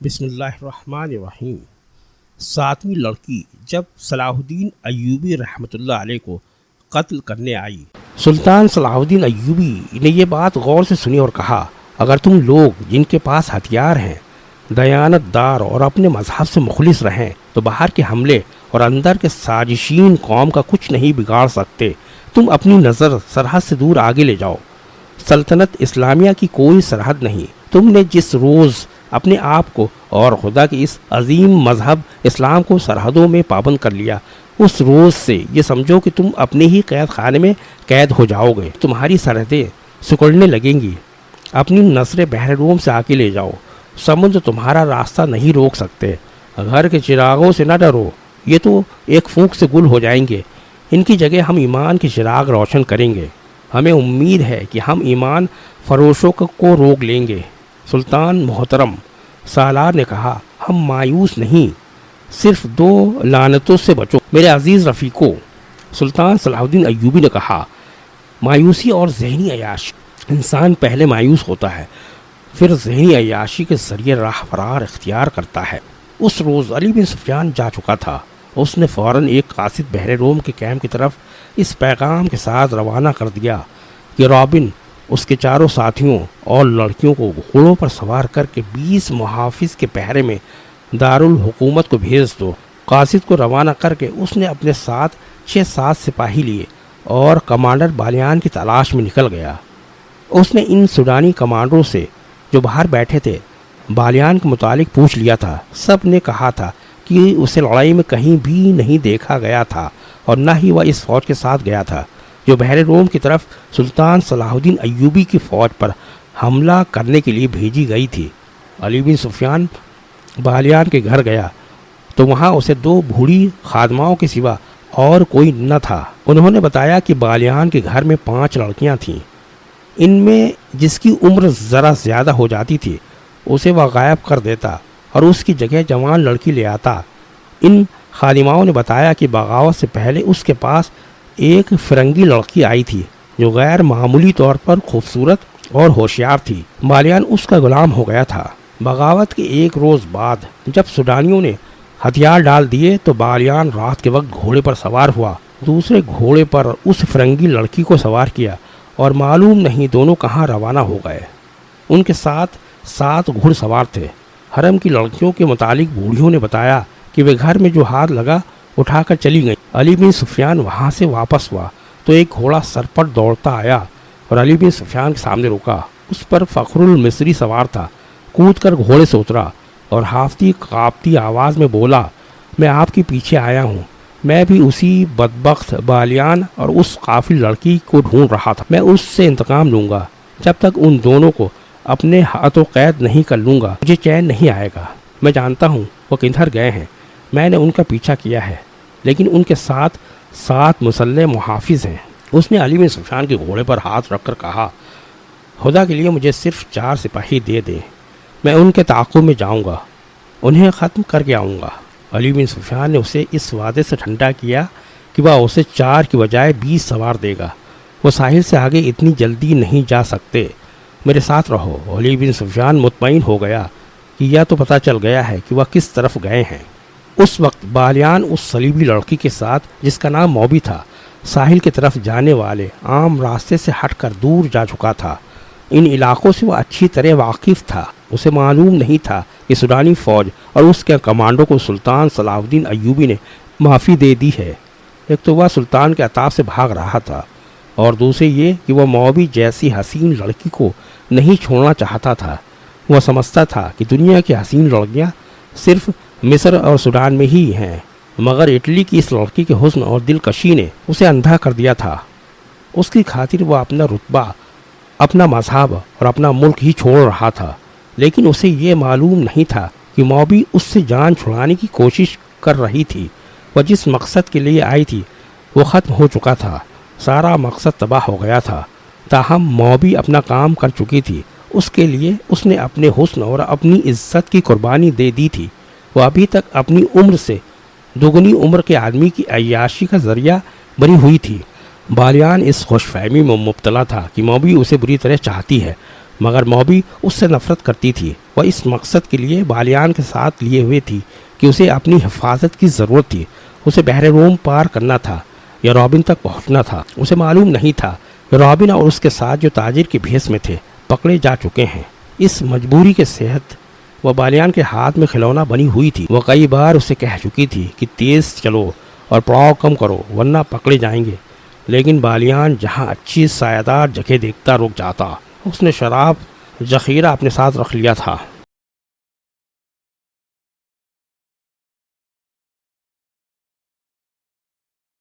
بسم اللہ الرحمن الرحیم۔ ساتویں لڑکی جب صلاح الدین ایوبی رحمۃ اللہ علیہ کو قتل کرنے آئی، سلطان صلاح الدین ایوبی نے یہ بات غور سے سنی اور کہا، اگر تم لوگ جن کے پاس ہتھیار ہیں دیانت دار اور اپنے مذہب سے مخلص رہیں تو باہر کے حملے اور اندر کے سازشین قوم کا کچھ نہیں بگاڑ سکتے۔ تم اپنی نظر سرحد سے دور آگے لے جاؤ۔ سلطنت اسلامیہ کی کوئی سرحد نہیں۔ تم نے جس روز اپنے آپ کو اور خدا کے اس عظیم مذہب اسلام کو سرحدوں میں پابند کر لیا، اس روز سے یہ سمجھو کہ تم اپنے ہی قید خانے میں قید ہو جاؤ گے۔ تمہاری سرحدیں سکڑنے لگیں گی۔ اپنی نظریں بحر روم سے آگے لے جاؤ۔ سمندر تمہارا راستہ نہیں روک سکتے۔ گھر کے چراغوں سے نہ ڈرو، یہ تو ایک پھونک سے گل ہو جائیں گے۔ ان کی جگہ ہم ایمان کے چراغ روشن کریں گے۔ ہمیں امید ہے کہ ہم ایمان فروشوں کو روک لیں گے۔ سلطان محترم سالار نے کہا، ہم مایوس نہیں، صرف دو لعنتوں سے بچو میرے عزیز رفیقو۔ سلطان صلاح الدین ایوبی نے کہا، مایوسی اور ذہنی عیاشی، انسان پہلے مایوس ہوتا ہے، پھر ذہنی عیاشی کے ذریعے راہ فرار اختیار کرتا ہے۔ اس روز علی بن سفیان جا چکا تھا۔ اس نے فوراً ایک قاصد بحر روم کے کیمپ کی طرف اس پیغام کے ساتھ روانہ کر دیا کہ رابن اس کے چاروں ساتھیوں اور لڑکیوں کو گھوڑوں پر سوار کر کے 20 محافظ کے پہرے میں دارالحکومت کو بھیج دو۔ قاصد کو روانہ کر کے اس نے اپنے ساتھ 6-7 سپاہی لیے اور کمانڈر بالیان کی تلاش میں نکل گیا۔ اس نے ان سوڈانی کمانڈروں سے جو باہر بیٹھے تھے بالیان کے متعلق پوچھ لیا تھا۔ سب نے کہا تھا کہ اسے لڑائی میں کہیں بھی نہیں دیکھا گیا تھا اور نہ ہی وہ اس فوج کے ساتھ گیا تھا جو بحر روم کی طرف سلطان صلاح الدین ایوبی کی فوج پر حملہ کرنے کے لیے بھیجی گئی تھی۔ علی بن سفیان بالیان کے گھر گیا تو وہاں اسے 2 بوڑھی خادماؤں کے سوا اور کوئی نہ تھا۔ انہوں نے بتایا کہ بالیان کے گھر میں 5 لڑکیاں تھیں۔ ان میں جس کی عمر ذرا زیادہ ہو جاتی تھی اسے وہ غائب کر دیتا اور اس کی جگہ جوان لڑکی لے آتا۔ ان خادماؤں نے بتایا کہ بغاوت سے پہلے اس کے پاس ایک فرنگی لڑکی آئی تھی جو غیر معمولی طور پر خوبصورت اور ہوشیار تھی۔ بالیان اس کا غلام ہو گیا تھا۔ بغاوت کے ایک روز بعد جب سوڈانیوں نے ہتھیار ڈال دیے تو بالیان رات کے وقت گھوڑے پر سوار ہوا، دوسرے گھوڑے پر اس فرنگی لڑکی کو سوار کیا اور معلوم نہیں دونوں کہاں روانہ ہو گئے۔ ان کے ساتھ 7 گھڑ سوار تھے۔ حرم کی لڑکیوں کے متعلق بوڑھیوں نے بتایا کہ وہ گھر میں جو ہاتھ لگا اٹھا کر چلی گئیں۔ علی بن سفیان وہاں سے واپس ہوا تو ایک گھوڑا سر پر دوڑتا آیا اور علی بن سفیان کے سامنے رکا۔ اس پر فخر المصری سوار تھا۔ کود کر گھوڑے سے اترا اور ہافتی کانپتی آواز میں بولا، میں آپ کے پیچھے آیا ہوں۔ میں بھی اسی بدبخت بالیان اور اس قافل لڑکی کو ڈھونڈ رہا تھا۔ میں اس سے انتقام لوں گا۔ جب تک ان دونوں کو اپنے ہاتھوں قید نہیں کر لوں گا مجھے چین نہیں آئے گا۔ میں جانتا ہوں وہ کدھر گئے ہیں۔ میں نے ان کا پیچھا کیا ہے لیکن ان کے ساتھ 7 مسلح محافظ ہیں۔ اس نے علی بن سفیان کے گھوڑے پر ہاتھ رکھ کر کہا، خدا کے لیے مجھے صرف 4 سپاہی دے دیں، میں ان کے تعاقب میں جاؤں گا، انہیں ختم کر کے آؤں گا۔ علی بن سفیان نے اسے اس وعدے سے ٹھنڈا کیا کہ وہ اسے 4 کی بجائے 20 سوار دے گا۔ وہ ساحل سے آگے اتنی جلدی نہیں جا سکتے، میرے ساتھ رہو۔ علی بن سفیان مطمئن ہو گیا کہ یہ تو پتہ چل گیا ہے کہ وہ کس طرف گئے ہیں۔ اس وقت بالیان اس صلیبی لڑکی کے ساتھ جس کا نام موبی تھا ساحل کی طرف جانے والے عام راستے سے ہٹ کر دور جا چکا تھا۔ ان علاقوں سے وہ اچھی طرح واقف تھا۔ اسے معلوم نہیں تھا کہ سوڈانی فوج اور اس کے کمانڈو کو سلطان صلاح الدین ایوبی نے معافی دے دی ہے۔ ایک تو وہ سلطان کے عطاف سے بھاگ رہا تھا اور دوسرے یہ کہ وہ موبی جیسی حسین لڑکی کو نہیں چھوڑنا چاہتا تھا۔ وہ سمجھتا تھا کہ دنیا کی حسین لڑکیاں صرف مصر اور سوڈان میں ہی ہیں، مگر اٹلی کی اس لڑکی کے حسن اور دلکشی نے اسے اندھا کر دیا تھا۔ اس کی خاطر وہ اپنا رتبہ، اپنا مذہب اور اپنا ملک ہی چھوڑ رہا تھا، لیکن اسے یہ معلوم نہیں تھا کہ موبی اس سے جان چھڑانے کی کوشش کر رہی تھی۔ وہ جس مقصد کے لیے آئی تھی وہ ختم ہو چکا تھا، سارا مقصد تباہ ہو گیا تھا۔ تاہم موبی اپنا کام کر چکی تھی، اس کے لیے اس نے اپنے حسن اور اپنی عزت کی قربانی دے دی تھی۔ وہ ابھی تک اپنی عمر سے دگنی عمر کے آدمی کی عیاشی کا ذریعہ بنی ہوئی تھی۔ بالیان اس خوش فہمی میں مبتلا تھا کہ موبی اسے بری طرح چاہتی ہے، مگر موبی اس سے نفرت کرتی تھی۔ وہ اس مقصد کے لیے بالیان کے ساتھ لیے ہوئے تھی کہ اسے اپنی حفاظت کی ضرورت تھی۔ اسے بحر روم پار کرنا تھا یا رابن تک پہنچنا تھا۔ اسے معلوم نہیں تھا کہ رابن اور اس کے ساتھ جو تاجر کی بھیس میں تھے پکڑے جا چکے ہیں۔ اس مجبوری کے صحت وہ بالیان کے ہاتھ میں کھلونا بنی ہوئی تھی۔ وہ کئی بار اسے کہہ چکی تھی کہ تیز چلو اور پڑاؤ کم کرو ورنہ پکڑے جائیں گے، لیکن بالیان جہاں اچھی سایہ دار جگہ دیکھتا رک جاتا۔ اس نے شراب ذخیرہ اپنے ساتھ رکھ لیا تھا۔